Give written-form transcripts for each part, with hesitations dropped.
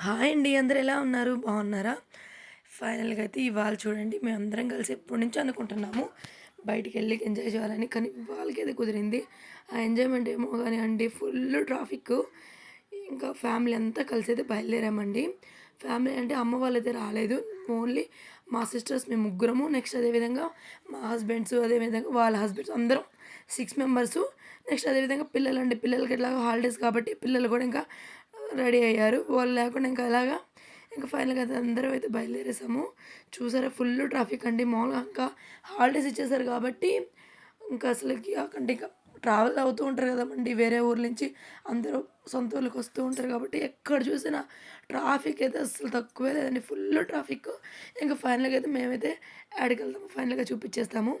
Hi అండి. అందరూ ఎలా ఉన్నారు? బాగున్నారా? ఫైనల్‌గా అయితే ఇవాళ చూడండి మేమందరం కలిసి ఎప్పటినుంచో అనుకుంటున్నాము. బయటికెళ్ళి ఎంజాయ్ చేయాలని. కానీ ఇవాళకైతే కుదిరింది. ఆ ఎంజాయ్‌మెంట్ ఏమో గానియండి ఫుల్లు ట్రాఫిక్కు. ఇంకా ఫ్యామిలీ అంతా కలిసైతే బయలుదేరామండి. ఫ్యామిలీ అంటే అమ్మ వాళ్ళైతే రాలేదు. ఓన్లీ మా సిస్టర్స్ మేము ముగ్గురము. నెక్స్ట్ అదేవిధంగా మా హస్బెండ్స్, అదేవిధంగా వాళ్ళ హస్బెండ్స్ అందరం 6 మెంబర్సు. నెక్స్ట్ అదేవిధంగా పిల్లలండి. పిల్లలకి ఎట్లాగో హాలిడేస్ కాబట్టి పిల్లలు కూడా ఇంకా రెడీ అయ్యారు. వాళ్ళు లేకుండా ఇంకా అలాగా ఇంకా ఫైనల్‌గా అయితే అందరం అయితే బయలుదేరేసాము. చూసారా ఫుల్లు ట్రాఫిక్ అండి. మామూలుగా ఇంకా హాలిడేస్ ఇచ్చేసారు కాబట్టి ఇంకా అసలకి అంటే ఇంకా ట్రావెల్ అవుతూ ఉంటారు కదమండి. వేరే ఊర్ల నుంచి అందరూ సొంత ఊర్లకు వస్తూ ఉంటారు కాబట్టి ఎక్కడ చూసినా ట్రాఫిక్ అయితే అస్సలు తక్కువే లేదండి. Full traffic. ఇంకా ఫైనల్‌గా అయితే మేమైతే యాడికెళ్తాము ఫైనల్‌గా చూపిచ్చేస్తాము.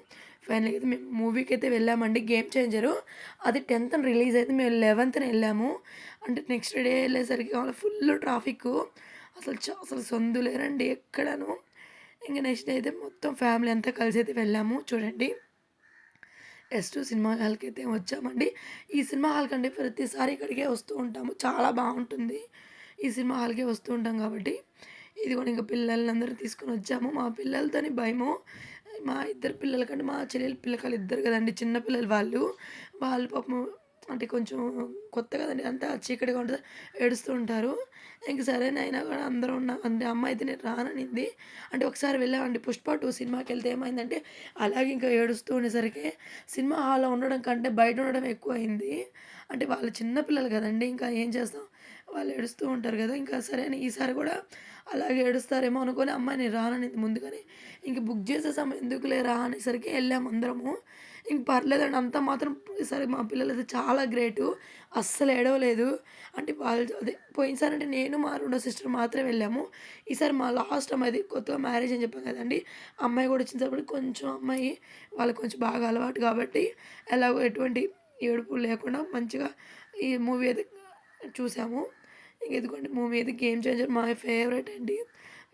ఫైనల్‌గా అయితే మేము మూవీకైతే వెళ్ళామండి 'గేమ్ చేంజరు'. అది 10థ్ రిలీజ్ అయితే మేము 11థ్ ఎళ్ళాము. అంటే నెక్స్ట్ డే ఎళ్ళేసరికి ఫుల్లు ట్రాఫిక్కు. అసలు సందు లేరండి ఎక్కడను. ఇంక నెక్స్ట్ డే అయితే మొత్తం ఫ్యామిలీ అంతా కలిసైతే వెళ్ళాము. చూడండి ఎస్2 సినిమా హాల్‌కైతే వచ్చామండి. ఈ సినిమా హాల్‌కండి ప్రతిసారి ఇక్కడికే వస్తూ ఉంటాము. చాలా బావుంటుంది. ఈ సినిమా హాల్‌కే వస్తూ ఉంటాం కాబట్టి, ఇదిగోండి ఇంక పిల్లల్నందరూ తీసుకొనొచ్చాము. మా పిల్లలతోని భయము. మా ఇద్దరు పిల్లలకంటే మా చెల్లెలి పిల్లకాయలు ఇద్దరు కదండీ చిన్న పిల్లలు వాళ్ళు. వాళ్ళు పాపం అంటే కొంచెం కొత్త కదండీ అంతా చీకటిగా ఉంటది. ఏడుస్తూ ఉంటారు. ఇంక సరేనయినా అయినా కూడా అందరం అంటే అమ్మ అయితే నేను రాననింది. అంటే ఒకసారి వెళ్ళామండి 'పుష్ప 2' సినిమాకెళ్తే ఏమైందంటే అలాగే ఇంకా ఏడుస్తూ ఉండేసరికి సినిమా హాల్‌లో ఉండడం కంటే బయట ఉండడం ఎక్కువయింది. అంటే వాళ్ళు చిన్న పిల్లలు కదండీ! ఇంకా ఏం చేస్తాం? వాళ్ళు ఏడుస్తూ ఉంటారు కదా! ఇంకా సరే అని ఈసారి కూడా అలాగే ఏడుస్తారేమో అనుకోని అమ్మ నేను రాననింది ముందుగానే. ఇంక బుక్ చేసేసాము ఎందుకులే రా అనేసరికి ఎళ్ళాము అందరము. ఇంక పర్లేదండి అంతా మాత్రం ఈసారి మా పిల్లలైతే చాలా గ్రేటు. అస్సలు ఏడవలేదు. అంటే వాళ్ళు అదే పోయినసారి అంటే నేను మా రెండో సిస్టర్ మాత్రమే వెళ్ళాము. ఈసారి మా లాస్ట్ అమ్మాయిది కొత్తగా మ్యారేజ్ అని చెప్పాను కదండీ! అమ్మాయి కూడా వచ్చేటప్పటికి కొంచెం అమ్మాయి వాళ్ళకి కొంచెం బాగా అలవాటు కాబట్టి ఎలాగో ఎటువంటి ఏడుపు లేకుండా మంచిగా ఈ మూవీ అయితే చూసాము. ఇంక ఇదిగోండి మూవీ అయితే 'గేమ్ చేంజర్' మా ఫేవరెట్ అండి.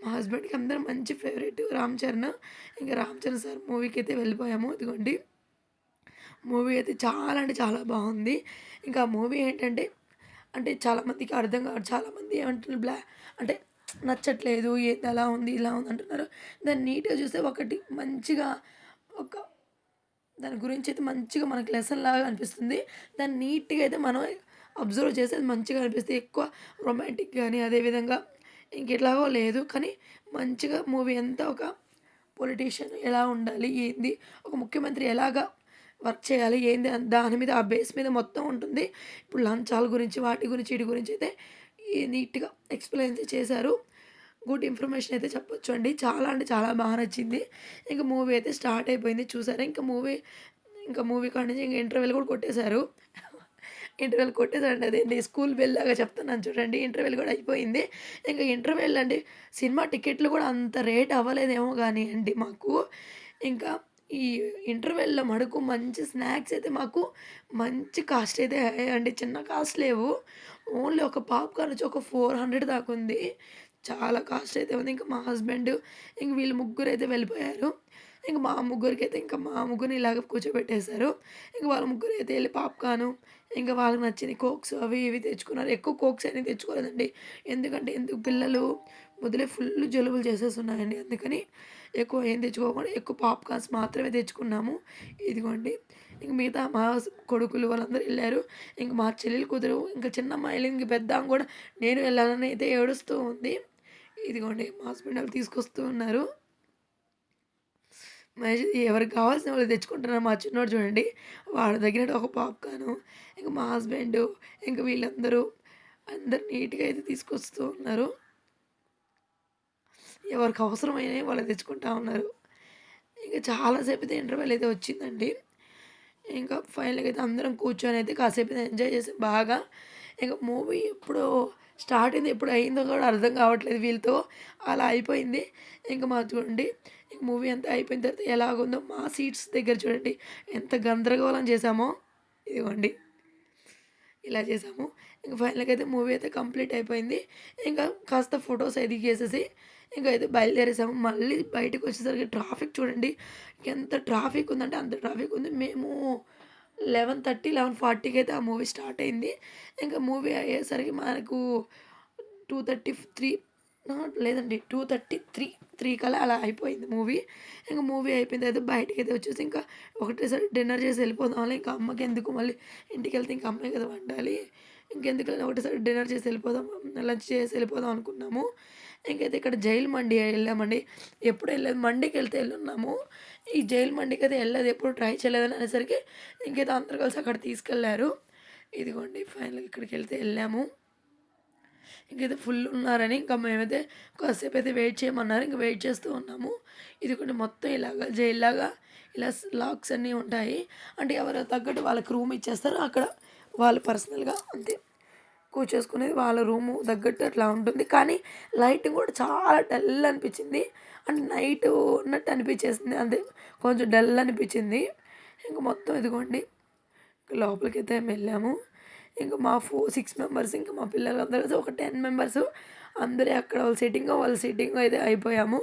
మా హస్బెండ్‌కి అందరూ మంచి ఫేవరెట్ 'రామ్ చరణ్'. ఇంక 'రామ్ చరణ్' సార్ మూవీకైతే వెళ్ళిపోయాము. ఇదిగోండి మూవీ అయితే చాలా అంటే చాలా బాగుంది. ఇంకా మూవీ ఏంటంటే అంటే చాలామందికి అర్థం కాదు. చాలామంది ఏమంటున్నారు అంటే నచ్చట్లేదు. ఏంది అలా ఉంది, ఇలా ఉంది అంటున్నారు. దాన్ని నీట్‌గా చూస్తే ఒకటి మంచిగా ఒక దాని గురించయితే మంచిగా మనకు లెసన్‌లాగా అనిపిస్తుంది. దాన్ని నీట్‌గా అయితే మనం అబ్జర్వ్ చేసి అది మంచిగా అనిపిస్తే ఎక్కువ రొమాంటిక్ గాని, అదేవిధంగా ఇంకెట్లాగో లేదు. కానీ మంచిగా మూవీ అంతా ఒక పొలిటీషియన్ ఎలా ఉండాలి? ఏంది? ఒక ముఖ్యమంత్రి ఎలాగా వర్క్ చేయాలి? ఏంది? దాని మీద ఆ బేస్ మీద మొత్తం ఉంటుంది. ఇప్పుడు లంచాల గురించి, వాటి గురించి, వీటి గురించి అయితే ఈ నీట్‌గా ఎక్స్‌ప్లెయిన్ చేశారు. గుడ్ ఇన్ఫర్మేషన్ అయితే చెప్పొచ్చండి. చాలా అంటే చాలా బాగా నచ్చింది. ఇంక మూవీ అయితే స్టార్ట్ అయిపోయింది. చూసారా? ఇంకా మూవీ కాడ నుంచి ఇంక ఇంటర్వెల్ కూడా కొట్టేశారు. ఇంటర్వెల్ కొట్టేసారండి. అదేంటి స్కూల్ బెల్ లాగా చెప్తున్నాను చూడండి. ఇంటర్వెల్ కూడా అయిపోయింది. ఇంక ఇంటర్వెల్ అండి సినిమా టికెట్లు కూడా అంత రేట్ అవ్వలేదేమో గానీయండి మాకు. ఇంకా ఈ ఇంటర్వెల్‌లో మటుకు మంచి స్నాక్స్ అయితే మాకు మంచి కాస్ట్ అయితే అయ్యాయండి. చిన్న కాస్ట్ లేవు. ఓన్లీ ఒక పాప్‌కార్న్ వచ్చి ఒక 400 దాకా ఉంది. చాలా కాస్ట్ అయితే ఉంది. ఇంకా మా హస్బెండ్ ఇంక వీళ్ళు ముగ్గురైతే వెళ్ళిపోయారు. ఇంక మా ముగ్గురిని ఇలాగ కూర్చోబెట్టేశారు. ఇంక వాళ్ళ ముగ్గురైతే ఎళ్లి పాప్‌కార్ను, ఇంకా వాళ్ళకి నచ్చిన కోక్స్ అవి ఇవి తెచ్చుకున్నారు. ఎక్కువ కోక్స్ అనేది తెచ్చుకోలేదండి. ఎందుకు పిల్లలు మొదలే ఫుల్లు జలుబులు చేసేస్తున్నాయండి. అందుకని ఎక్కువ ఏం తెచ్చుకోకుండా ఎక్కువ పాప్‌కార్న్స్ మాత్రమే తెచ్చుకున్నాము. ఇదిగోండి ఇంక మిగతా మా కొడుకులు వాళ్ళందరూ ఎళ్లారు. ఇంక మా చెల్లెలు కూతురు ఇంకా చిన్నమ్మాయి ఎళ్ళింది. ఇంక పెద్దామె కూడా నేను వెళ్ళాలని అయితే ఏడుస్తూ ఉంది. ఇదిగోండి మా హస్బెండ్ వాళ్ళు తీసుకొస్తూ ఉన్నారు. మనిషి ఎవరికి కావాల్సిన వాళ్ళు తెచ్చుకుంటున్నారు. మా చిన్నోడు చూడండి. వాడికి తగినట్టు ఒక పాప్‌కార్ను, ఇంక మా హస్బెండు, ఇంక వీళ్ళందరూ అందరూ నీట్‌గా అయితే తీసుకొస్తూ ఉన్నారు. ఎవరికి అవసరమైనయి వాళ్ళు తెచ్చుకుంటా ఉన్నారు. ఇంక చాలా సేపయితే ఇంటర్వెల్ అయితే వచ్చిందండి. ఇంకా ఫైనల్‌గా అయితే అందరం కూర్చొని అయితే కాసేపు ఎంజాయ్ చేసాం బాగా. ఇంక మూవీ ఎప్పుడో స్టార్ట్ అయింది, ఎప్పుడు అయిందో కూడా అర్థం కావట్లేదు వీళ్ళతో. అలా అయిపోయింది. ఇంక మాకు చూడండి ఇంక మూవీ అంతా అయిపోయిన తర్వాత ఎలాగుందో మా సీట్స్ దగ్గర చూడండి ఎంత గందరగోళం చేశామో. ఇదిగోండి ఇలా చేసాము. ఇంక ఫైనల్‌గా అయితే మూవీ అయితే కంప్లీట్ అయిపోయింది. ఇంకా కాస్త ఫోటోస్ అది దిగేసేసి ఇంక అయితే బయలుదేరేసాము. మళ్ళీ బయటకొచ్చేసరికి ట్రాఫిక్ చూడండి. ఎంత ట్రాఫిక్ ఉందంటే అంత ట్రాఫిక్ ఉంది. మేము 11:30, 11:40కి అయితే ఆ మూవీ స్టార్ట్ అయింది. ఇంకా మూవీ అయ్యేసరికి మనకు 2:33 లేదండి 2:33 కల్లా అలా అయిపోయింది మూవీ. ఇంక మూవీ అయిపోయిన తర్వాత బయటికైతే వచ్చేసి ఇంకా ఒకటేసారి డిన్నర్ చేసి వెళ్ళిపోదాంలే. ఇంకా అమ్మకెందుకు మళ్ళీ ఇంటికెళ్తే ఇంక అమ్మే కదా వండాలి. ఇంకెందుకులే ఒకటేసారి డిన్నర్ చేసి వెళ్ళిపోదాం, లంచ్ చేసి వెళ్ళిపోదాం అనుకున్నాము. ఇంకైతే ఇక్కడ జైల్ మండి వెళ్ళామండి. ఎప్పుడు వెళ్ళలేదు, మండికి వెళ్తే వెళ్ళున్నాము. ఈ జైల్ మండికి అయితే వెళ్ళలేదు, ఎప్పుడు ట్రై చేయలేదని అనేసరికి ఇంకైతే అందరు కలిసి అక్కడ తీసుకెళ్ళారు. ఇదిగోండి ఫైనల్గా ఇక్కడికి వెళ్తే వెళ్ళాము. ఇంకైతే ఫుల్ ఉన్నారని ఇంకా మేమైతే కాసేపు అయితే వెయిట్ చేయమన్నారు. ఇంక వెయిట్ చేస్తూ ఉన్నాము. ఇది కూడా మొత్తం ఇలాగా జైల్లాగా ఇలా లాక్స్ అన్నీ ఉంటాయి. అంటే ఎవరో తగ్గట్టు వాళ్ళకి రూమ్ ఇచ్చేస్తారు. అక్కడ వాళ్ళు పర్సనల్గా అంతే కూర్చేసుకునేది వాళ్ళ రూము తగ్గట్టు అట్లా ఉంటుంది. కానీ లైటింగ్ కూడా చాలా డల్ అనిపించింది. అంటే నైట్ ఉన్నట్టు అనిపించేసింది, అంతే కొంచెం డల్ అనిపించింది. ఇంక మొత్తం ఇదిగోండి లోపలికైతే వెళ్ళాము. ఇంకా మా 6 మెంబర్స్, ఇంకా మా పిల్లలందరూ కలిసి ఒక 10 మెంబర్స్ అందరూ అక్కడ వాళ్ళ సిట్టింగ్ అయితే అయిపోయాము.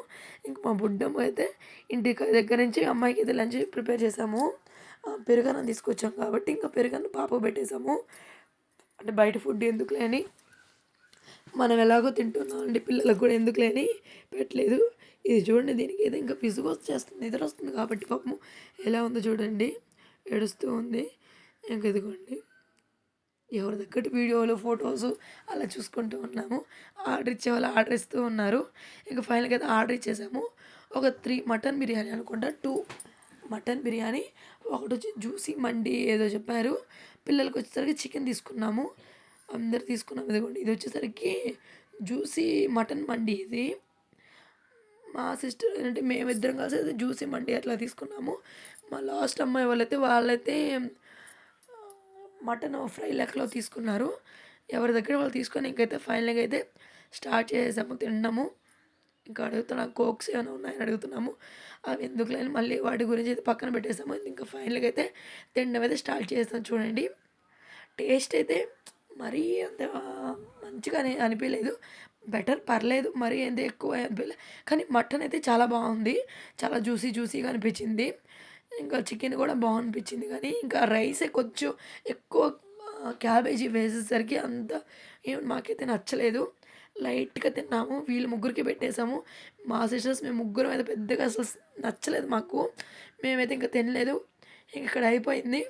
ఇంక మా బుడ్డమ్మ అయితే ఇంటికి దగ్గర నుంచి అమ్మాయికి అయితే లంచ్ ప్రిపేర్ చేసాము. పెరుగన్నం తీసుకొచ్చాం కాబట్టి ఇంకా పెరుగన్నం పాపకు పెట్టేసాము. అంటే బయట ఫుడ్ ఎందుకులే అని, మనం ఎలాగో తింటున్నాం అండి, పిల్లలకు కూడా ఎందుకులే అని పెట్టలేదు. ఇది చూడండి, దీనికి ఏదో ఇంకా పిసుగు వచ్చేస్తుంది, నిద్ర వస్తుంది కాబట్టి పాపము ఎలా ఉందో చూడండి, ఏడుస్తూ ఉంది. ఇంక ఇదిగోండి ఎవరి దగ్గర వీడియోలు ఫొటోస్ అలా చూసుకుంటూ ఉన్నాము. ఆర్డర్ ఇచ్చే వాళ్ళు ఆర్డర్ ఇస్తూ ఉన్నారు. ఇంకా ఫైనల్గా అయితే ఆర్డర్ ఇచ్చేసాము. ఒక 3 మటన్ బిర్యానీ అనుకుంటా, 2 మటన్ బిర్యానీ, ఒకటి వచ్చి జ్యూసీ మండి ఏదో చెప్పారు. పిల్లలకి వచ్చేసరికి చికెన్ తీసుకున్నాము, అందరు తీసుకున్నాము. ఇదిగోండి ఇది వచ్చేసరికి జ్యూసీ మటన్ మండి. ఇది మా సిస్టర్ అంటే మేమిద్దరం కలిసి అయితే జ్యూసీ మండి అట్లా తీసుకున్నాము. మా లాస్ట్ అమ్మాయి వాళ్ళైతే మటన్ ఫ్రై లెక్కలో తీసుకున్నారు. ఎవరి దగ్గర వాళ్ళు తీసుకొని ఇంకైతే ఫైనల్గా అయితే స్టార్ట్ చేసాము తినడము. ఇంకా అడుగుతున్నాము కోక్స్ ఏమైనా ఉన్నాయని అడుగుతున్నాము. అవి ఎందుకులేని మళ్ళీ వాటి గురించి అయితే పక్కన పెట్టేసాము. ఇంకా ఫైనల్గా అయితే తినడం అయితే స్టార్ట్ చేస్తాం. చూడండి టేస్ట్ అయితే మరీ అంత మంచిగా అనిపించలేదు, బెటర్ పర్లేదు, మరీ ఎంత ఎక్కువ అనిపించలేదు. కానీ మటన్ అయితే చాలా బాగుంది, చాలా జ్యూసీగా అనిపించింది. ఇంకా చికెన్ కూడా బాగనిపించింది. కానీ ఇంకా రైసే కొంచెం ఎక్కువ క్యాబేజీ వేసేసరికి అంత ఏం మాకైతే నచ్చలేదు. లైట్గా తిన్నాము, వీళ్ళు ముగ్గురికి పెట్టేసాము. మా సిస్టర్స్ మేము ముగ్గురం అయితే పెద్దగా అసలు నచ్చలేదు మాకు, మేమైతే ఇంకా తినలేదు. ఇంక ఇక్కడ అయిపోయింది.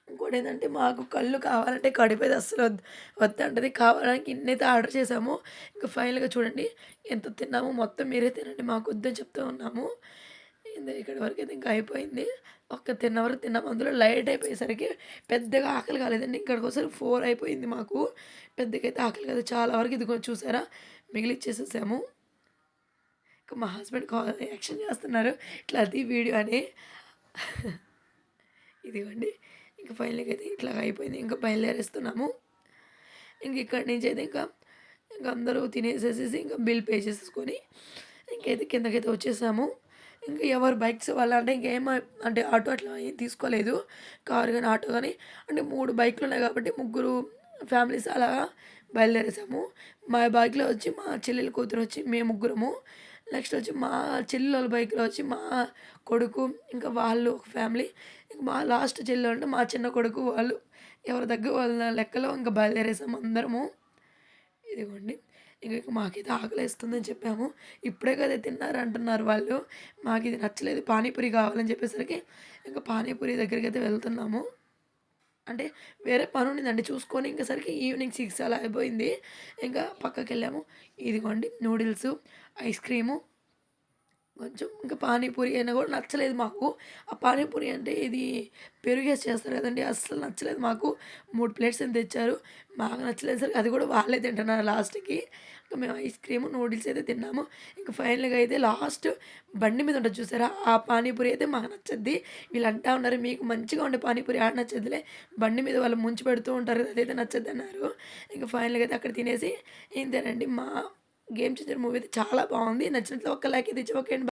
ఇంకోటి ఏంటంటే మాకు కళ్ళు కావాలంటే కడిపేది అస్సలు వద్దంటది. కావాలని ఇన్నైతే ఆర్డర్ చేసాము. ఇంకా ఫైనల్గా చూడండి ఎంత తిన్నాము, మొత్తం మీరే తినండి మాకు వద్దని చెప్తూ ఉన్నాము. ఇక్కడి వరకు అయితే ఇంకా అయిపోయింది. ఒక 10 అవర్ తిన్నాము. అందులో లైట్ అయిపోయేసరికి పెద్దగా ఆకలి కాలేదండి. ఇక్కడికి ఒకసారి 4 అయిపోయింది మాకు. పెద్దగా అయితే ఆకలి కాదు, చాలా వరకు ఇది కొంచెం చూసారా మిగిలిచ్చేసేసాము. ఇంకా మా హస్బెండ్ యాక్షన్ చేస్తున్నారు ఇట్లా అది వీడియో అని. ఇదిగోండి ఇంకా ఫైనల్గా అయితే ఇట్లా అయిపోయింది. ఇంకా బయలుదేరేస్తున్నాము. ఇంక ఇక్కడి నుంచి అయితే ఇంకా అందరూ తినేసేసి ఇంకా బిల్ పే చేసేసుకొని ఇంకైతే కిందకైతే వచ్చేసాము. ఇంకా ఎవరు బైక్స్ వల్ల అంటే ఇంకేం అంటే ఆటో అట్లా ఏం తీసుకోలేదు, కారు కానీ ఆటో కానీ. అంటే 3 బైకులు ఉన్నాయి కాబట్టి ముగ్గురు ఫ్యామిలీస్ అలా బయలుదేరేసాము. మా బైక్లో వచ్చి మా చెల్లెల కూతురు వచ్చి మేము ముగ్గురము, నెక్స్ట్ వచ్చి మా చెల్లెల బైక్లో వచ్చి మా కొడుకు ఇంకా వాళ్ళు ఒక ఫ్యామిలీ, ఇంకా మా లాస్ట్ చెల్లెలు అంటే మా చిన్న కొడుకు వాళ్ళు, ఎవరి దగ్గర వాళ్ళ లెక్కలో ఇంకా బయలుదేరేసాము అందరము. ఇదిగోండి ఇంక మాకైతే ఆకలేస్తుందని చెప్పాము. ఇప్పుడే కదా తిన్నారు అంటున్నారు వాళ్ళు. మాకు ఇది నచ్చలేదు, పానీపూరి కావాలని చెప్పేసరికి ఇంకా పానీపూరి దగ్గరికి అయితే వెళ్తున్నాము. అంటే వేరే పని ఉండిందండి చూసుకొని, ఇంకసరికి ఈవినింగ్ 6 అలా అయిపోయింది. ఇంకా పక్కకి వెళ్ళాము. ఇదిగోండి నూడిల్స్, ఐస్ క్రీము, కొంచెం ఇంకా పానీపూరి అయినా కూడా నచ్చలేదు మాకు. ఆ పానీపూరి అంటే ఇది పెరుగేసి చేస్తారు కదండీ, అస్సలు నచ్చలేదు మాకు. 3 ప్లేట్స్ ఏమో తెచ్చారు, మాకు నచ్చలేదు సరికి అది కూడా వాళ్ళే తింటున్నారు లాస్ట్‌కి. ఇంకా మేము ఐస్ క్రీము, నూడిల్స్ అయితే తిన్నాము. ఇంకా ఫైనల్‌గా అయితే లాస్ట్ బండి మీద ఉంటది చూసారా, ఆ పానీపూరి అయితే మాకు నచ్చద్ది. వీళ్ళు అంటా ఉన్నారు మీకు మంచిగా ఉండే పానీపూరి ఆడ నచ్చదులే, బండి మీద వాళ్ళు ముంచి పెడుతూ ఉంటారు కదా అదైతే నచ్చద్దన్నారు. ఇంకా ఫైనల్‌గా అయితే అక్కడ తినేసి ఇంతేనండి. మా గేమ్ చేంజర్ మూవీ అయితే చాలా బాగుంది. నచ్చినట్లు ఒక లైక్ అయితే ఇచ్చి ఓకే అండి.